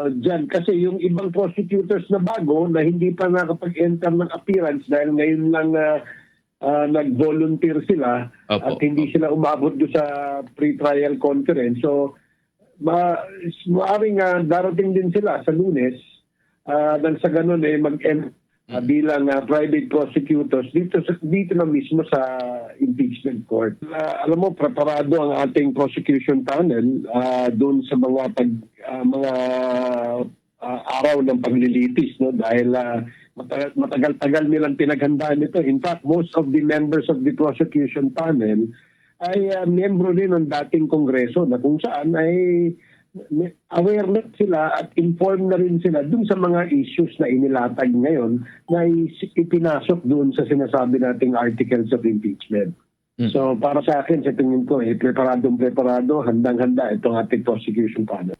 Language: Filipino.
Diyan kasi yung ibang prosecutors na bago na hindi pa nakapag-enter ng appearance dahil ngayon lang nag-volunteer sila at hindi sila umabot do sa pre-trial conference. So, maaaring darating din sila sa Lunes nang sa ganun bilang private prosecutors dito na mismo sa impeachment court. Alam mo, preparado ang ating prosecution panel doon sa mga araw ng paglilitis, no, dahil matagal-tagal nilang pinaghandaan ito. In fact, most of the members of the prosecution panel ay miyembro rin ng dating kongreso na kung saan ay aware na sila at informed na rin sila dun sa mga issues na inilatag ngayon na ipinasok dun sa sinasabi nating articles of impeachment. So para sa akin, sa tingin ko, preparado, handang-handa itong ating prosecution panel.